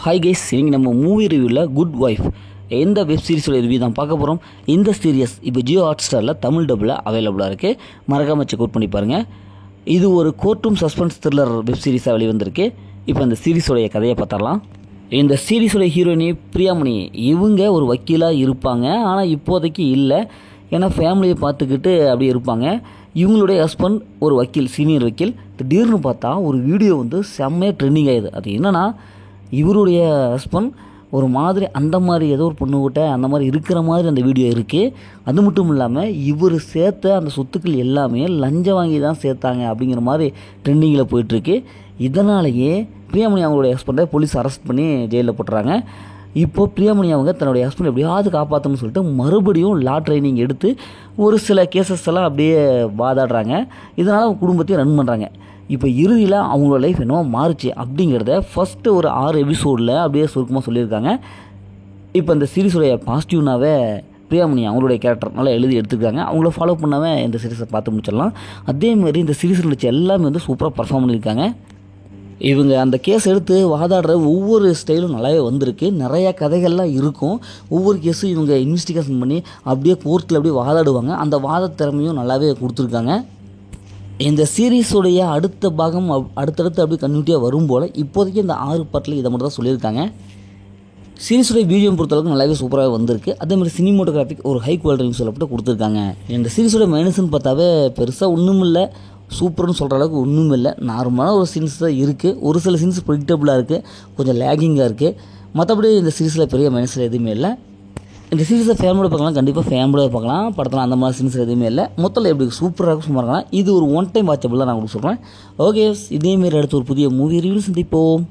Hi guys, இன்றைக்கி நம்ம movie ரிவ்யூவில் குட் ஒய்ஃப் எந்த வெப் சீரிஸோட ரிவ்யூ தான் பார்க்க போகிறோம். இந்த சீரியஸ் இப்போ ஜியோ ஹாட்ஸ்டாரில் தமிழ் டப்பில் அவைலபிளாக இருக்குது. மறக்காம செக் அவுட் பண்ணி பாருங்கள். இது ஒரு கோர்ட்ரூம் சஸ்பென்ஸ் த்ரில்லர் வெப் சீரிஸாக வெளிவந்திருக்கு. இப்போ இந்த சீரிஸோடைய கதையை பார்த்துடலாம். இந்த சீரிஸோடைய ஹீரோயினி பிரியாமணி. இவங்க ஒரு வக்கீலாக இருப்பாங்க, ஆனால் இப்போதைக்கு இல்லை. ஏன்னா ஃபேமிலியை பார்த்துக்கிட்டு அப்படியே இருப்பாங்க. இவங்களுடைய ஹஸ்பண்ட் ஒரு வக்கீல், சீனியர் வக்கீல். திடீர்னு பார்த்தா ஒரு வீடியோ வந்து செம்மையாக ட்ரெண்டிங் ஆகுது. அது என்னென்னா, இவருடைய ஹஸ்பண்ட் ஒரு மாதிரி அந்த மாதிரி ஏதோ ஒரு பொண்ணுக்கிட்ட அந்த மாதிரி இருக்கிற மாதிரி அந்த வீடியோ இருக்குது. அது மட்டும் இல்லாமல் இவர் சேர்த்த அந்த சொத்துக்கள் எல்லாமே லஞ்சம் வாங்கி தான் சேர்த்தாங்க அப்படிங்கிற மாதிரி ட்ரெண்டிங்கில் போயிட்டுருக்கு. இதனாலேயே பிரியாமணி அவங்களுடைய ஹஸ்பண்டை போலீஸ் அரெஸ்ட் பண்ணி ஜெயிலில் போட்டுறாங்க. இப்போது பிரியாமணி அவங்க தன்னுடைய ஹஸ்பண்ட் எப்படியாவது காப்பாற்றணும்னு சொல்லிட்டு மறுபடியும் லா ட்ரைனிங் எடுத்து ஒரு சில கேசஸ் எல்லாம் அப்படியே வாதாடுறாங்க. இதனால் அவங்க குடும்பத்தையும் ரன் பண்ணுறாங்க. இப்போ இறுதியில் அவங்களோட லைஃப் என்னவோ மாறுச்சு அப்படிங்கிறத ஃபஸ்ட்டு ஒரு 6 எபிசோடில் அப்படியே சுருக்கமாக சொல்லியிருக்காங்க. இப்போ இந்த சீரிஸுடைய பாசிட்டிவ்னாவே பிரியாமணி அவங்களுடைய கேரக்டர் நல்லா எழுதி எடுத்துருக்காங்க. அவங்கள ஃபாலோ பண்ணாவே இந்த சீரிஸை பார்த்து முடிச்சிடலாம். அதேமாதிரி இந்த சீரிஸில் நடிச்ச எல்லாமே வந்து சூப்பராக பர்ஃபார்ம் பண்ணியிருக்காங்க. இவங்க அந்த கேஸ் எடுத்து வாதாடுற ஒவ்வொரு ஸ்டைலும் நல்லாவே வந்திருக்கு. நிறையா கதைகள்லாம் இருக்கும். ஒவ்வொரு கேஸும் இவங்க இன்வெஸ்டிகேஷன் பண்ணி அப்படியே கோர்ட்டில் அப்படியே வாதாடுவாங்க. அந்த வாத திறமையும் நல்லாவே கொடுத்துருக்காங்க. இந்த சீரீஸுடைய அடுத்த பாகம் அடுத்தடுத்து அப்படி கன்யூட்டியாக வரும் போல் இப்போதைக்கு இந்த 6 பார்ட்டில் இதை மட்டும் தான் சொல்லியிருக்காங்க. சீரிஸுடைய வீடியோ பொறுத்தளவுக்கு நல்லாவே சூப்பராக வந்திருக்கு. அதேமாதிரி சினிமோட்டோகிராஃபிக் ஒரு ஹை குவாலிட்டி சொல்லப்பட்டு கொடுத்துருக்காங்க. இந்த சீரிஸோட மைனஸ்ன்னு பார்த்தாவே பெருசாக ஒன்றும் இல்லை, சூப்பர்னு சொல்கிற அளவுக்கு ஒன்றும் இல்லை. நார்மலான ஒரு சீன்ஸ் தான் இருக்குது. ஒரு சில சீன்ஸ் ப்ரெடிக்டபுளாக இருக்குது, கொஞ்சம் லேகிங்காக இருக்குது. மற்றபடி இந்த சீரிஸில் பெரிய மைனஸில் எதுவுமே இல்லை. இந்த சீரிஸை ஃபேமிலியோட பார்க்கலாம், கண்டிப்பாக ஃபேமிலியோட பார்க்கலாம். படத்தில் அந்த மாதிரி சீன்ஸ் எதுவுமே இல்லை. மொத்தத்தில் எப்படி சூப்பராக சும்மா இருக்கலாம். இது ஒரு ஒன் டைம் வாட்சபிள் தான் நான் உங்களுக்கு சொல்கிறேன். ஓகே, இதேமாரி அடுத்து ஒரு புதிய மூவி ரிவ்யூ சந்திப்போம்.